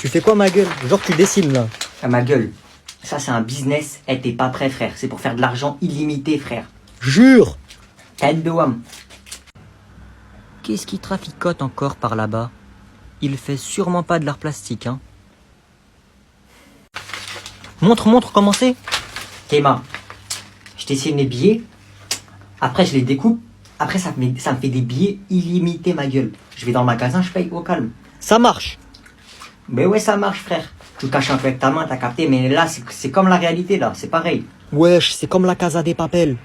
Tu fais quoi, ma gueule? Genre, tu dessines, là. À ma gueule. Ça, c'est un business. Eh, t'es pas prêt, frère. C'est pour faire de l'argent illimité, frère. Jure! Tête de homme. Qu'est-ce qui traficote encore par là-bas? Il fait sûrement pas de l'art plastique, hein. Montre, comment c'est? Théma. Je dessine les billets. Après, je les découpe. Après, ça me fait des billets illimités, ma gueule. Je vais dans le magasin, je paye au calme. Ça marche. Mais ouais, ça marche, frère. Tu le caches un peu avec ta main, t'as capté. Mais là, c'est comme la réalité, là. C'est pareil. Wesh, c'est comme la Casa des Papel.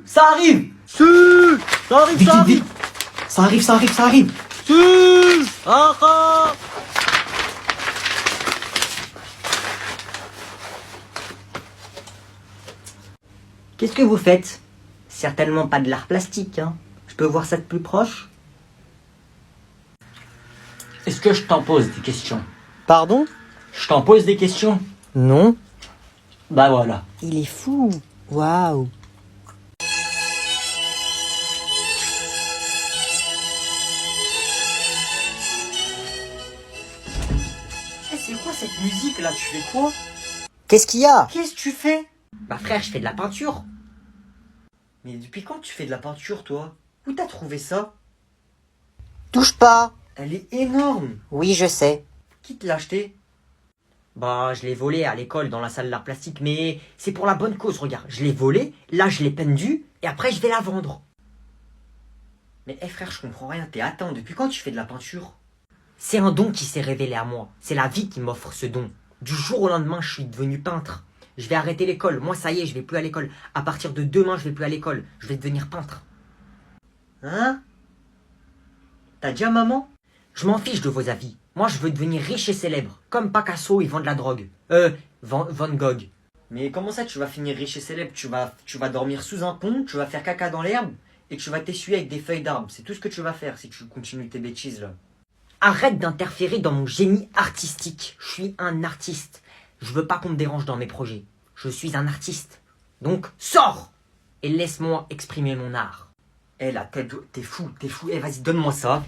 Ça arrive. Ça arrive, Vite, ça vite, vite. arrive. Ça arrive. Ah. Qu'est-ce que vous faites? Certainement pas de l'art plastique, hein. Je peux voir ça de plus proche? Est-ce que je t'en pose des questions? Pardon? Je t'en pose des questions? Non. Bah voilà. Il est fou. Waouh. Eh, c'est quoi cette musique là? Tu fais quoi? Qu'est-ce qu'il y a? Qu'est-ce que tu fais? Bah frère, je fais de la peinture. Mais depuis quand tu fais de la peinture, toi? Où t'as trouvé ça? Touche pas. Elle est énorme. Oui, je sais. Qui te l'a acheté? Bah, je l'ai volé à l'école dans la salle d'art plastique, mais c'est pour la bonne cause, regarde. Je l'ai volé, là je l'ai pendu, et après je vais la vendre. Mais frère, je comprends rien. Attends, depuis quand tu fais de la peinture? C'est un don qui s'est révélé à moi. C'est la vie qui m'offre ce don. Du jour au lendemain, je suis devenu peintre. Je vais arrêter l'école. Moi, ça y est, je vais plus à l'école. À partir de demain, je vais plus à l'école. Je vais devenir peintre. Hein? T'as dit à maman? Je m'en fiche de vos avis. Moi, je veux devenir riche et célèbre. Comme Picasso, il vend de la drogue. Van Gogh. Mais comment ça, tu vas finir riche et célèbre? Tu vas dormir sous un pont, tu vas faire caca dans l'herbe, et tu vas t'essuyer avec des feuilles d'arbre. C'est tout ce que tu vas faire si tu continues tes bêtises, là. Arrête d'interférer dans mon génie artistique. Je suis un artiste. Je veux pas qu'on me dérange dans mes projets. Je suis un artiste. Donc, sors! Et laisse-moi exprimer mon art. Eh là, t'es fou. Eh, vas-y, donne-moi ça.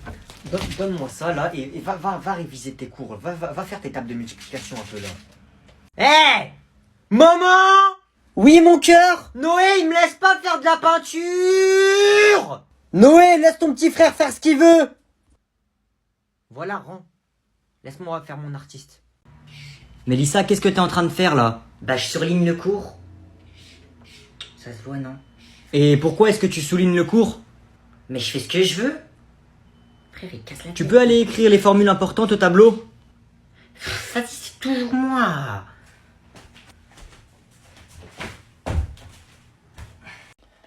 Donne-moi ça, là, et va réviser tes cours. Va faire tes tables de multiplication un peu, là. Hé! Maman! Oui, mon cœur. Noé, il me laisse pas faire de la peinture! Noé, laisse ton petit frère faire ce qu'il veut. Voilà, rends. Laisse-moi faire mon artiste. Mélissa, qu'est-ce que t'es en train de faire, là? Bah, je surligne le cours. Ça se voit, non? Et pourquoi est-ce que tu soulignes le cours? Mais je fais ce que je veux. Frère, il casse la tête. Tu peux aller écrire les formules importantes au tableau? Ça, c'est toujours moi.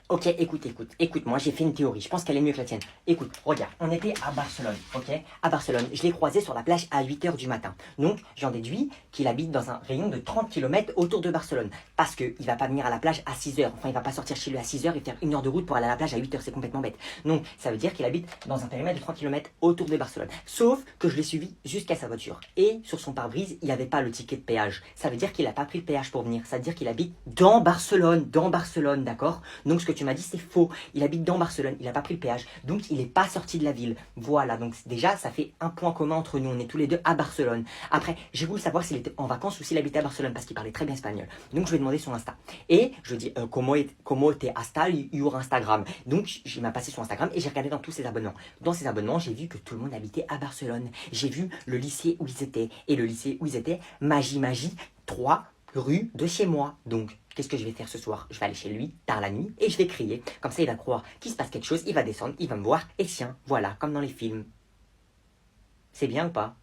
Ok, écoute, moi j'ai fait une théorie, je pense qu'elle est mieux que la tienne. Écoute, regarde, on était à Barcelone, ok? À Barcelone, je l'ai croisé sur la plage à 8h du matin. Donc, j'en déduis qu'il habite dans un rayon de 30 km autour de Barcelone. Parce qu'il va pas venir à la plage à 6h. Enfin, il va pas sortir chez lui à 6h et faire 1 heure de route pour aller à la plage à 8h, c'est complètement bête. Donc, ça veut dire qu'il habite dans un périmètre de 30 km autour de Barcelone. Sauf que je l'ai suivi jusqu'à sa voiture. Et sur son pare-brise, il n'y avait pas le ticket de péage. Ça veut dire qu'il a pas pris le péage pour venir. Ça veut dire qu'il habite dans Barcelone, d'accord? Donc, ce que tu m'as dit, c'est faux. Il habite dans Barcelone, il n'a pas pris le péage, donc il n'est pas sorti de la ville. Voilà, donc déjà, ça fait un point commun entre nous. On est tous les deux à Barcelone. Après, j'ai voulu savoir s'il était en vacances ou s'il habitait à Barcelone, parce qu'il parlait très bien espagnol. Donc, je lui ai demandé son Insta. Et je lui ai dit, comment te hasta your Instagram? Donc, il m'a passé son Instagram et j'ai regardé dans tous ses abonnements. Dans ses abonnements, j'ai vu que tout le monde habitait à Barcelone. J'ai vu le lycée où ils étaient. Et le lycée où ils étaient, Magie, 3 rue de chez moi. Donc, qu'est-ce que je vais faire ce soir? Je vais aller chez lui, tard la nuit, et je vais crier. Comme ça, il va croire qu'il se passe quelque chose, il va descendre, il va me voir, et tiens, voilà, comme dans les films. C'est bien ou pas?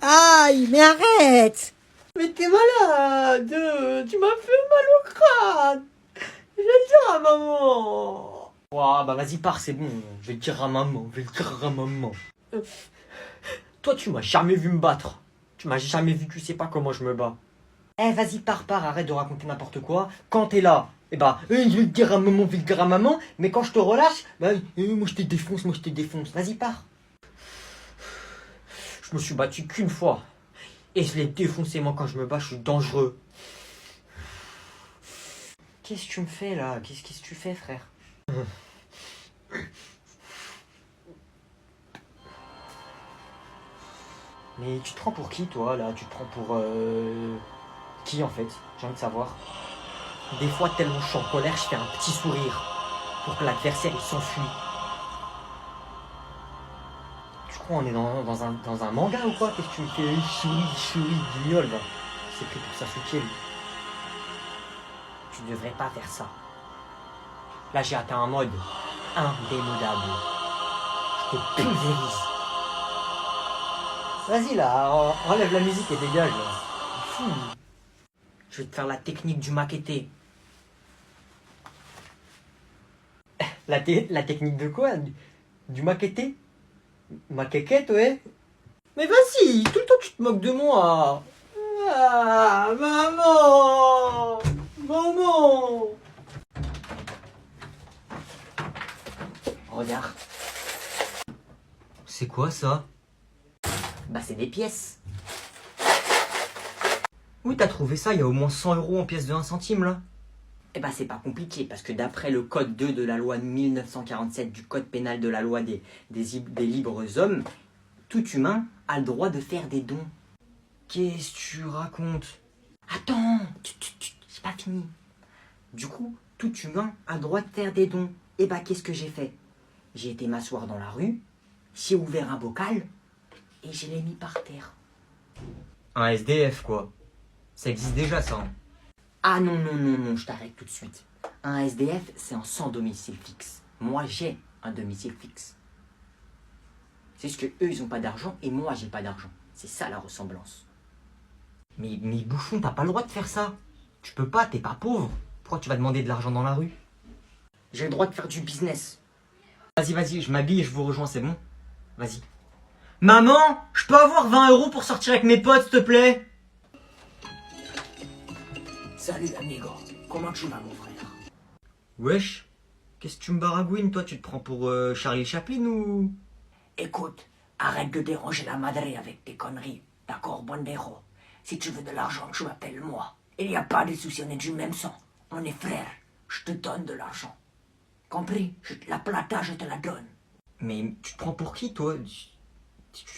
Aïe, mais arrête. Mais t'es malade! Tu m'as fait mal au crâne! Je vais le dire à maman! Ouah, bah vas-y, pars, c'est bon. Je vais le dire à maman, Toi, tu m'as jamais vu me battre. Tu m'as jamais vu, tu sais pas comment je me bats. Eh, vas-y, pars, arrête de raconter n'importe quoi. Quand t'es là, je vais le dire à maman, mais quand je te relâche, moi je te défonce. Vas-y, pars. Je me suis battu qu'une fois. Et je l'ai défoncé, moi, quand je me bats, je suis dangereux. Qu'est-ce que tu me fais, là? Qu'est-ce que tu fais, frère? Mais tu te prends pour qui, toi, là? Tu te prends pour... Qui, en fait? J'ai envie de savoir. Des fois, tellement je suis en colère, je fais un petit sourire pour que l'adversaire, il s'enfuit. Tu crois on est dans un manga ou quoi? Qu'est-ce que tu me fais? Il sourit, guignol, va. C'est pris pour Sasuke, lui. Tu devrais pas faire ça. Là, j'ai atteint un mode indémodable. Je te pulvérise. Vas-y, là, enlève la musique et dégage, là. Fou. Je vais te faire la technique du maquetté. La technique de quoi? Du maquetté? Maquequette, ouais. Mais vas-y, tout le temps tu te moques de moi. Ah, maman! Maman! Regarde. C'est quoi ça? Bah c'est des pièces. Où t'as trouvé ça? Il y a au moins 100 € en pièces de 1 centime là. Eh bah c'est pas compliqué parce que d'après le code 2 de la loi 1947 du code pénal de la loi des libres hommes, tout humain a le droit de faire des dons. Qu'est-ce que tu racontes? Attends, c'est pas fini. Du coup, tout humain a le droit de faire des dons. Et bah qu'est-ce que j'ai fait? J'ai été m'asseoir dans la rue, j'ai ouvert un bocal et je l'ai mis par terre. Un SDF quoi. Ça existe déjà ça. Hein. Ah non, je t'arrête tout de suite. Un SDF, c'est un sans domicile fixe. Moi, j'ai un domicile fixe. C'est juste que eux, ils ont pas d'argent et moi, j'ai pas d'argent. C'est ça la ressemblance. Mais bouffon, t'as pas le droit de faire ça. Tu peux pas, t'es pas pauvre. Pourquoi tu vas demander de l'argent dans la rue? J'ai le droit de faire du business. Vas-y, je m'habille et je vous rejoins, c'est bon? Vas-y. Maman, je peux avoir 20 € pour sortir avec mes potes, s'il te plaît? Salut amigo, comment tu vas mon frère? Wesh, qu'est-ce que tu me baragouines toi? Tu te prends pour Charlie Chaplin ou? Écoute, arrête de déranger la madre avec tes conneries, d'accord bandero? Si tu veux de l'argent, tu m'appelles moi. Il n'y a pas de souci, on est du même sang. On est frères, je te donne de l'argent. Compris? La plata, je te la donne. Mais tu te prends pour qui toi?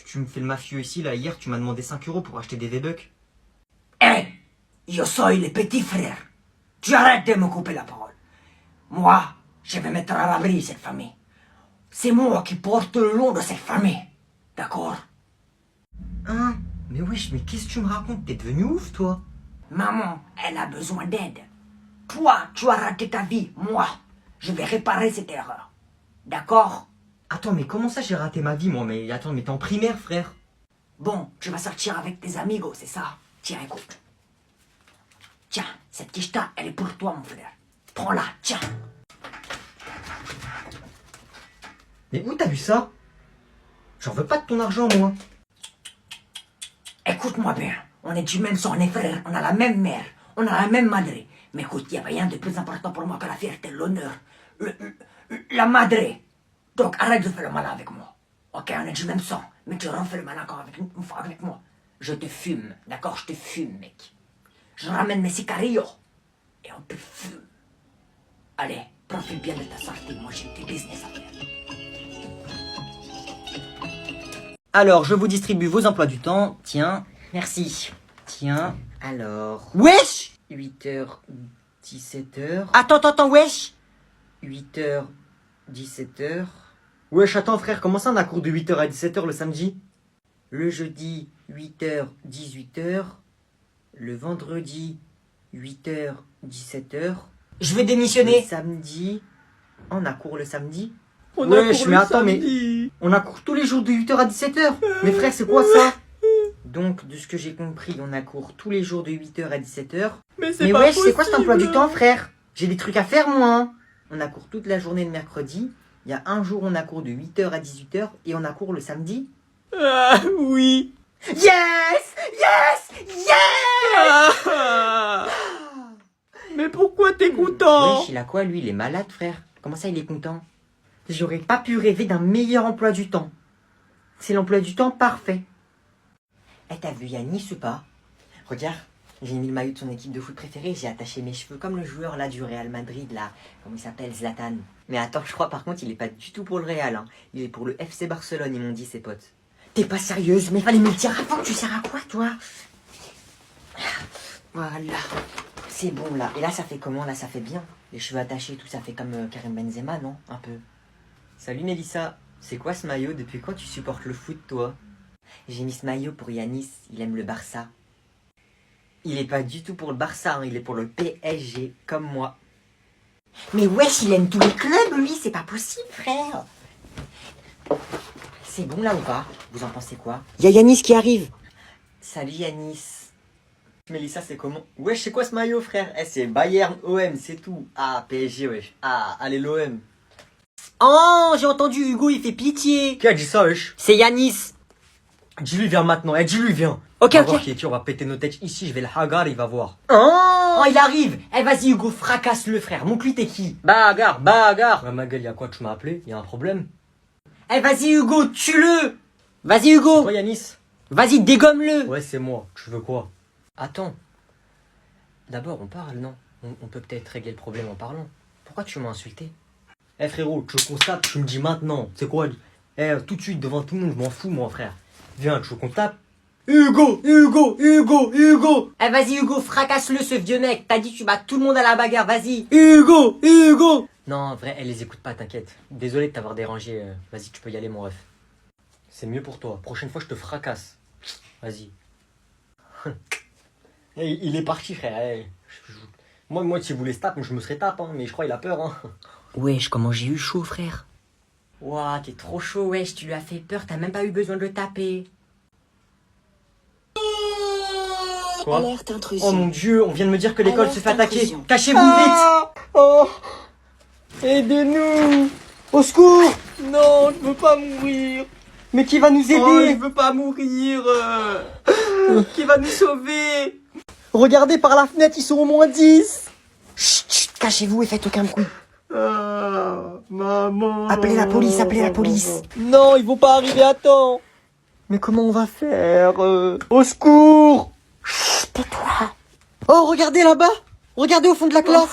Tu me fais le mafieux ici, là, hier tu m'as demandé 5 € pour acheter des V-Bucks. Hé! Yo soy le petit frère. Tu arrêtes de me couper la parole. Moi, je vais mettre à l'abri cette famille. C'est moi qui porte le nom de cette famille. D'accord? Hein? Mais wesh, mais qu'est-ce que tu me racontes? T'es devenu ouf, toi? Maman, elle a besoin d'aide. Toi, tu as raté ta vie. Moi, je vais réparer cette erreur. D'accord? Attends, mais comment ça j'ai raté ma vie, moi? Mais attends, mais t'es en primaire, frère. Bon, tu vas sortir avec tes amigos, c'est ça? Tiens, écoute. Tiens, cette quicheta, elle est pour toi, mon frère. Prends-la, tiens. Mais où t'as vu ça? J'en veux pas de ton argent, moi. Écoute-moi bien, on est du même sang, on est frères, on a la même mère, on a la même madre. Mais écoute, il n'y a rien de plus important pour moi que la fierté, l'honneur, la madre. Donc arrête de faire le malin avec moi. Ok, on est du même sang, mais tu refais le malin encore avec moi. Je te fume, d'accord? Je te fume, mec. Je ramène mes sicarillos et on te fume. Allez, profite bien de ta sortie, moi j'ai des business à faire. Alors, je vous distribue vos emplois du temps. Tiens, merci. Tiens, alors... Wesh! 8h, 17h... Attends, wesh! 8h, 17h... Wesh, attends frère, comment ça on a cours de 8h à 17h le samedi? Le jeudi, 8h, 18h... Le vendredi, 8h, 17h... Je vais démissionner! Le samedi... On a cours le samedi? Wesh, mais attends, mais... On a cours tous les jours de 8h à 17h. Mais frère, c'est quoi ça? Donc, de ce que j'ai compris, on a cours tous les jours de 8h à 17h. Mais wesh, c'est quoi cet emploi du temps, frère? J'ai des trucs à faire, moi. Hein. On a cours toute la journée de mercredi. Il y a un jour, on a cours de 8h à 18h. Et on a cours le samedi. Ah, oui. Yes! Mais pourquoi t'es content? Wesh, il a quoi, lui? Il est malade, frère. Comment ça, il est content? J'aurais pas pu rêver d'un meilleur emploi du temps. C'est l'emploi du temps parfait. Eh, t'as vu Yanis ou pas? Regarde, j'ai mis le maillot de son équipe de foot préférée, j'ai attaché mes cheveux comme le joueur là du Real Madrid, là, comment il s'appelle, Zlatan. Mais attends, je crois par contre il est pas du tout pour le Real, hein. Il est pour le FC Barcelone, ils m'ont dit ses potes. T'es pas sérieuse, mais fallait me le dire avant. Tu sers à quoi, toi? Voilà. C'est bon, là. Et là, ça fait comment? Là, ça fait bien. Les cheveux attachés, tout ça fait comme Karim Benzema, non? Un peu. Salut Mélissa, c'est quoi ce maillot? Depuis quand tu supportes le foot, toi? J'ai mis ce maillot pour Yanis. Il aime le Barça. Il est pas du tout pour le Barça, hein, il est pour le PSG, comme moi. Mais wesh, il aime tous les clubs, lui. C'est pas possible, frère. C'est bon, là, ou pas? Vous en pensez quoi? Y a Yanis qui arrive. Salut, Yanis. Mélissa, c'est comment? Wesh, c'est quoi ce maillot, frère? Eh, c'est Bayern OM, c'est tout. Ah, PSG, wesh. Ah, allez, l'OM. Oh, j'ai entendu Hugo, il fait pitié. Qui a dit ça, wesh? C'est Yanis. Dis-lui, viens maintenant. Eh, dis-lui, viens. Ok, On va ok. voir qui est qui, on va péter nos têtes ici, je vais le hagar, il va voir. Oh, il arrive. Eh, vas-y, Hugo, fracasse-le, frère. Montre-lui t'es qui. Bagarre, bagarre. Ouais, ma gueule, y'a quoi? Tu m'as appelé? Y'a un problème? Eh, vas-y, Hugo, tue-le. Vas-y, Hugo. Toi, Yanis? Vas-y, dégomme-le. Ouais, c'est moi. Tu veux quoi? Attends. D'abord, on parle, non? On peut peut-être régler le problème en parlant. Pourquoi tu m'as insulté? Eh frérot, tu le constates, tu me dis maintenant. C'est quoi? Eh, tout de suite, devant tout le monde, je m'en fous, moi, frère. Viens, tu veux qu'on tape? Hugo! Hugo! Hugo! Hugo! Eh, vas-y, Hugo, fracasse-le, ce vieux mec. T'as dit tu bats tout le monde à la bagarre, vas-y. Hugo! Hugo! Non, en vrai, elle les écoute pas, t'inquiète. Désolé de t'avoir dérangé. Vas-y, tu peux y aller, mon ref. C'est mieux pour toi. Prochaine fois, je te fracasse. Vas-y. Eh, il est parti, frère. Eh, moi, si vous voulez se taper, je me serais tape, hein, mais je crois qu'il a peur. Hein. Wesh, comment j'ai eu chaud, frère. Ouah, t'es trop chaud, wesh, tu lui as fait peur, t'as même pas eu besoin de le taper. Quoi? Alerte intrusion. Oh mon dieu, on vient de me dire que l'école Alerte se fait attaquer. intrusion. Cachez-vous vite! Oh, aidez-nous. Au secours! Non, je veux pas mourir. Mais qui va nous aider? Oh, je veux pas mourir. Qui va nous sauver? Regardez par la fenêtre, ils sont au moins 10! Chut, chut, cachez-vous et faites aucun bruit. Ah, maman. Appelez la police, appelez la police. Non, ils vont pas arriver à temps. Mais comment on va faire? Au secours! Tais-toi. Oh, regardez là-bas. Regardez au fond de la classe.